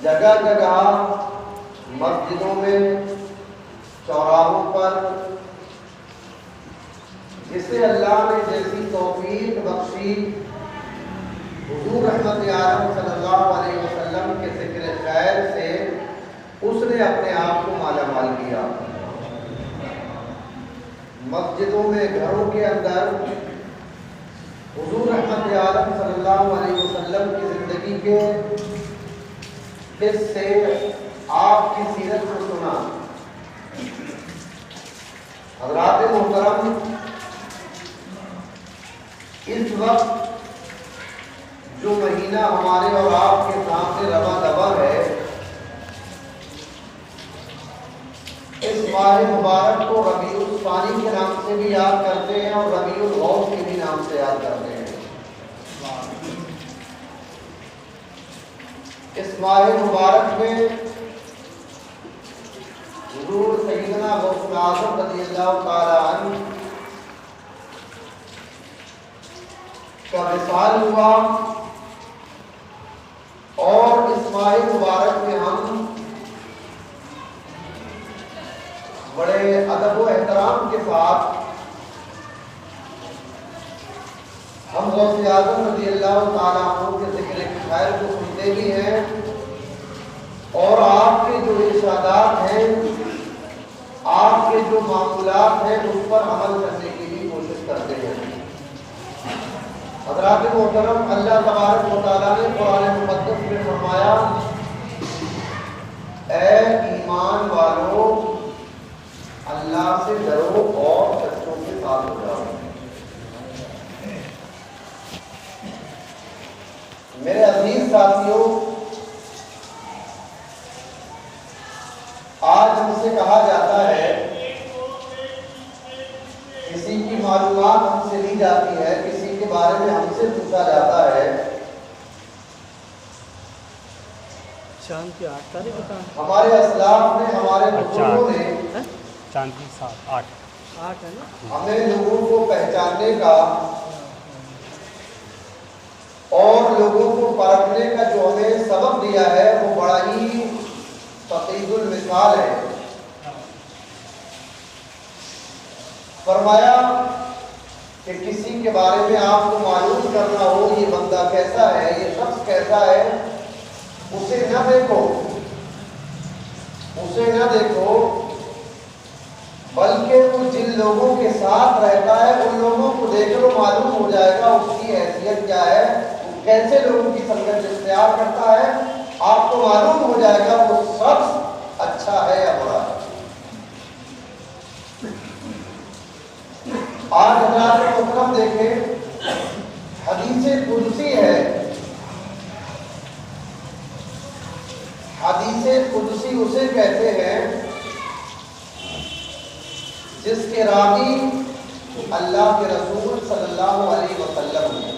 جگہ جگہ مسجدوں میں، چوراہوں پر، جسے اللہ نے جیسی توفیق بخشی، حضور رحمت عالم صلی اللہ علیہ وسلم کے ذکر خیر سے اس نے اپنے آپ کو مالا مال کیا۔ مسجدوں میں، گھروں کے اندر حضور رحمت عالم صلی اللہ علیہ وسلم کی زندگی کے حصے، آپ کی سیرت کو سنا۔ حضرات محترم، اس وقت جو مہینہ ہمارے اور آپ کے سامنے رواں دواں ہے، اس ماہ مبارک کو ربیع الثانی کے نام سے بھی یاد کرتے ہیں اور ربیع الاول کے بھی نام سے یاد کرتے ہیں۔ اس ماہ مبارک میں حضور سیدنا غوث اعظم رضی اللہ تعالی عنہ کا وصال ہوا، اور اس ماہ مبارک میں ہم بڑے ادب و احترام کے ساتھ ہم غوث اعظم رضی اللہ تعالیٰ عنہ کے ذکر خیر کو سنتے بھی ہیں، اور آپ کے جو ارشادات ہیں، آپ کے جو معمولات ہیں، اس پر عمل کرنے کی بھی کوشش کرتے ہیں۔ حضرات محترم، اللہ تبارک و تعالیٰ نے قرآن مقدس میں فرمایا، اے ایمان والو، اللہ سے ڈرو اور سچوں کے ساتھ ہو جاؤ۔ میرے عزیز ساتھیوں، آج ہم سے کہا جاتا ہے، کسی کی معلومات ہم سے لی جاتی ہے، کسی کے بارے میں ہم سے پوچھا جاتا ہے، شام کی 8 تاریخ بتا، ہمارے اسلاف نے، ہمارے بزرگوں نے چاند کی 8 ہے نا، ہمیں لوگوں کو پہچاننے کا اور لوگوں کو پرکھنے کا جو ہمیں سبق دیا ہے، وہ بڑا ہی فقید المثال ہے۔ فرمایا کہ کسی کے بارے میں آپ کو معلوم کرنا ہو، یہ بندہ کیسا ہے، یہ شخص کیسا ہے، اسے نہ دیکھو، اسے نہ دیکھو، بلکہ وہ جن لوگوں کے ساتھ رہتا ہے ان لوگوں کو دیکھ لو، معلوم ہو جائے گا اس کی حیثیت کیا ہے، وہ کیسے لوگوں کی سنگت اختیار کرتا ہے، آپ کو معلوم ہو جائے گا وہ شخص اچھا ہے یا برا ہے۔ آج حضرات محترم دیکھیں، حدیث قدسی ہے، حدیث قدسی اسے کہتے ہیں جس کے راوی اللہ کے رسول صلی اللہ علیہ وسلم ہے،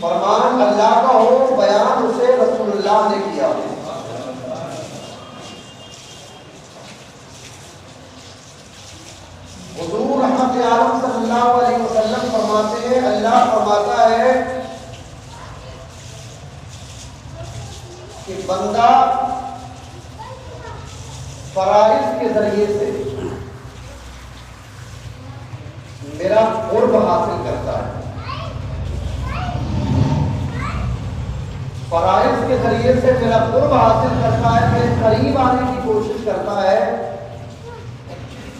فرمان اللہ کا ہو، بیان اسے رسول اللہ نے کیا ہو۔ حضور رحمت عالم صلی اللہ علیہ وسلم فرماتے ہیں، اللہ فرماتا ہے کہ بندہ فرائض کے ذریعے سے میرا قرب حاصل کرتا ہے، فرائض کے ذریعے سے میرا قرب حاصل کرتا ہے، میرے قریب آنے کی کوشش کرتا ہے،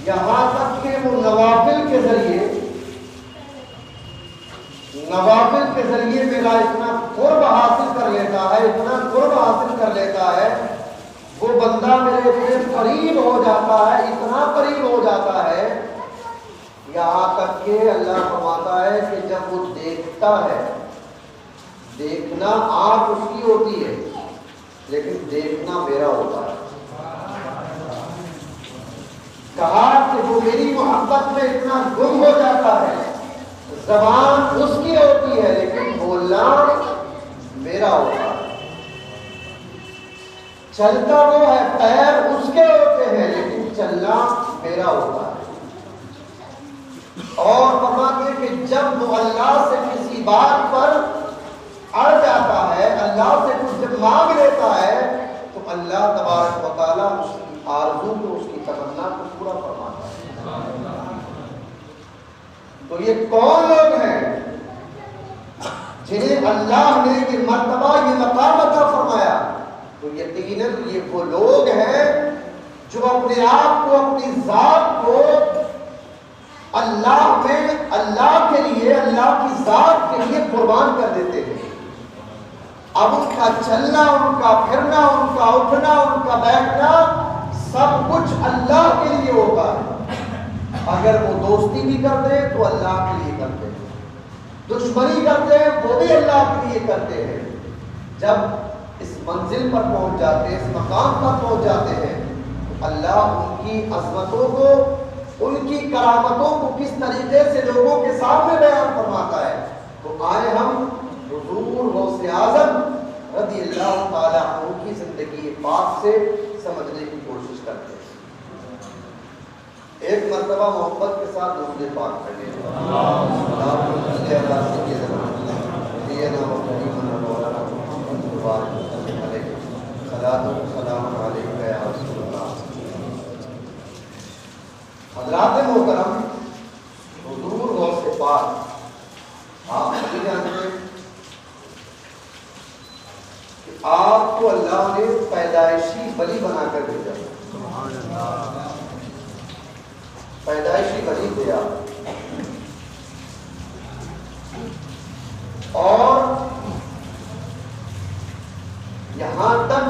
یہاں تک کہ وہ نوافل کے ذریعے میرا اتنا قرب حاصل کر لیتا ہے، اتنا قرب حاصل کر لیتا ہے، وہ بندہ میرے اتنے قریب ہو جاتا ہے، اتنا قریب ہو جاتا ہے، یہاں تک کہ اللہ فرماتا ہے کہ جب وہ دیکھتا ہے، دیکھنا آنکھ اس کی ہوتی ہے لیکن دیکھنا میرا ہوتا ہے، کہا کہ وہ میری محبت میں اتنا گم ہو جاتا ہے، زبان اس کی ہوتی ہے لیکن بولنا میرا ہوتا ہے، چلتا وہ ہے، پیر اس کے ہوتے ہیں لیکن چلنا میرا ہوتا ہے۔ اور فرماتے ہیں کہ جب وہ اللہ سے کسی بات پر اڑ جاتا ہے، اللہ اللہ سے کچھ جب مانگ لیتا ہے تو اللہ تبارک و تعالیٰ اس کی آرزو کو، اس کی تمنا کو پورا فرماتا ہے۔ تو یہ کون لوگ ہیں جنہیں اللہ نے یہ مرتبہ، یہ مقام عطا فرمایا؟ تو یقیناً یہ وہ لوگ ہیں جو اپنے آپ کو، اپنی ذات کو اللہ میں، اللہ کے لیے، اللہ کی ذات کے لیے قربان کر دیتے ہیں۔ اب ان کا چلنا، ان کا پھرنا، ان کا اٹھنا، ان کا بیٹھنا سب کچھ اللہ کے لیے ہوتا ہے۔ اگر وہ دوستی بھی کرتے ہیں تو اللہ کے لیے کرتے ہیں، دشمنی کرتے ہیں وہ بھی اللہ کے لیے کرتے ہیں۔ جب اس منزل پر پہنچ جاتے ہیں، اس مقام پر پہنچ جاتے ہیں، تو اللہ ان کی عظمتوں کو، ان کی کرامتوں کو کس طریقے سے لوگوں کے سامنے بیان فرماتا ہے۔ تو آئے ہم حضور غوث اعظم رضی اللہ تعالیٰ عنہ کی زندگی پاک سے سمجھنے کی کوشش کرتے ہیں۔ ایک مرتبہ محبت کے ساتھ درود پاک پڑھیں۔ حضرات محترم، حضور غوث پاک آپ بھی جانتے ہیں کہ آپ کو اللہ نے پیدائشی بلی بنا کر بھیجا، پیدائشی بلی دیا، اور یہاں تک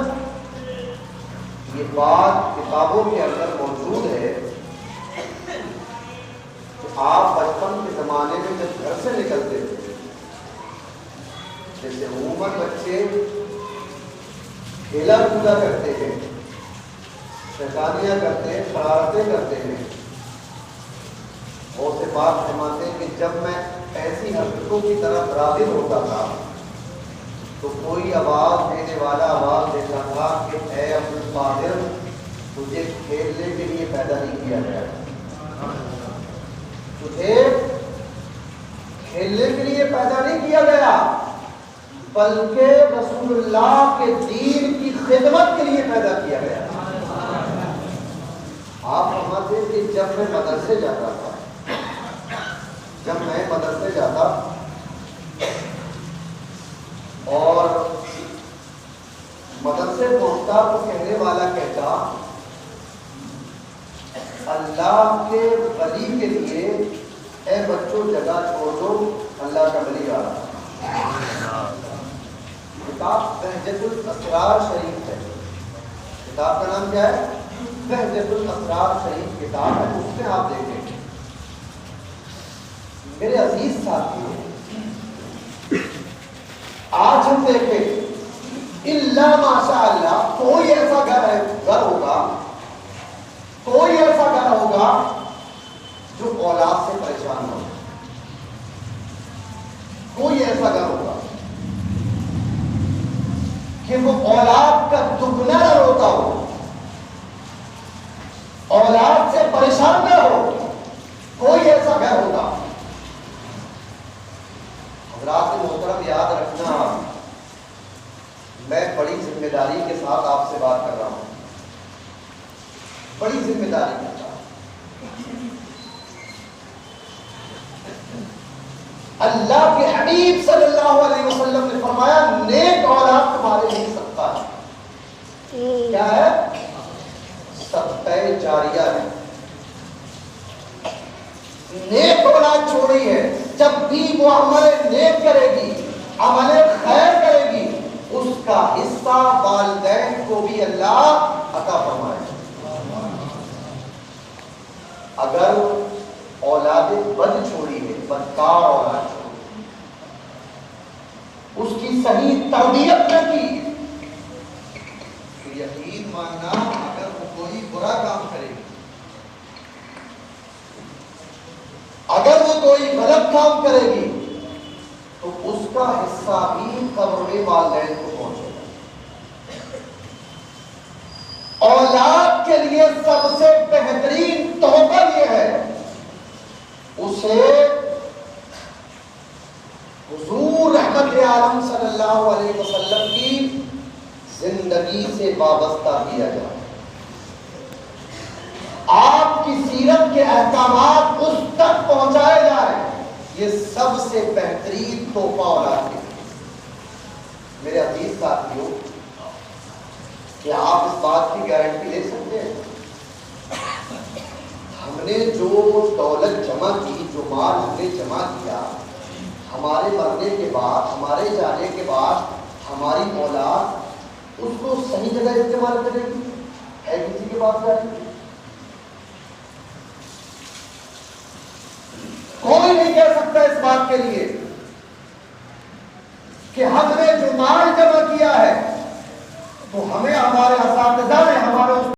یہ بات کتابوں کے اندر موجود ہے کہ آپ بچپن کے زمانے میں جب گھر سے نکلتے تھے، جیسے عموماً بچے کھیلا کودا کرتے ہیں، شیطانیاں کرتے ہیں، شرارتیں کرتے ہیں، غوث پاک فرماتے ہیں کہ جب میں ایسی حرکتوں کی طرف راغب ہوتا تھا تو کوئی آواز دینے والا آواز دیتا تھا کہ اے عبد القادر، تجھے کھیلنے کے لیے پیدا نہیں کیا گیا، تجھے کھیلنے کے لیے پیدا نہیں کیا گیا، بلکہ رسول اللہ کے دین کی خدمت کے لیے پیدا کیا گیا۔ آپ فرماتے ہیں کہ جب میں مدرسے جاتا تھا، اور مدرسے پہنچتا تو کہنے والا کہتا اللہ کے ولی کے لیے اے بچوں جگہ چھوڑ دو، اللہ کا ولی آ رہا۔ کتاب بہجت الاسرار شریف ہے، کتاب کا نام کیا ہے؟ بہجت الاسرار شریف کتاب ہے، اس میں آپ دیکھیں میرے عزیز ساتھی، آج ہم دیکھیں الا ماشاء اللہ کوئی ایسا گھر ہوگا، کوئی ایسا گھر ہوگا جو اولاد سے پریشان ہو، کوئی ایسا گھر ہوگا کہ وہ اولاد کا دگنا نہ روتا ہو، اولاد سے پریشان نہ ہو، کوئی ایسا گھر ہوگا۔ حضرات محترم یاد رکھنا، میں بڑی ذمہ داری کے ساتھ آپ سے بات کر رہا ہوں، بڑی ذمہ داری کے ساتھ۔ اللہ کے حبیب صلی اللہ علیہ وسلم نے فرمایا نیک اولاد تمہارے لیے صدقہ ہے۔ کیا ہے؟ صدقہ جاریہ ہے۔ نیک اولاد چھوڑی ہے، جب بھی وہ عمل نیک کرے گی، عمل خیر کرے گی، اس کا حصہ والدین کو بھی اللہ عطا فرمائے۔ اگر اولاد بد چھوڑی ہے، بدکار اولاد چھوڑی، اس کی صحیح تربیت نہ کی، تو یقین ماننا اگر وہ کوئی برا کام کرے گی، اگر وہ کوئی غلط کام کرے گی، تو اس کا حصہ بھی قبر میں والدین کو پہنچے گا۔ اولاد کے لیے سب سے بہترین تحفہ یہ ہے اسے حضور رحمت رحمت عالم صلی اللہ علیہ وسلم کی زندگی سے وابستہ کیا جائے، آپ کی سیرت کے احکامات اس تک پہنچائے جائیں، یہ سب سے بہترین تحفہ اولاد کے لیے۔ میرے عزیز ساتھیوں، کیا آپ اس بات کی گارنٹی لے سکتے ہیں ہم نے جو دولت جمع کی، جو مال ہم نے جمع کیا، ہمارے مرنے کے بعد، ہمارے جانے کے بعد ہماری اولاد اس کو صحیح جگہ استعمال کرے گی؟ ہے کسی کے پاس گارنٹی؟ کوئی نہیں کہہ سکتا اس بات کے لیے کہ ہم نے جو مال جمع کیا ہے تو ہمیں ہمارے اساتذہ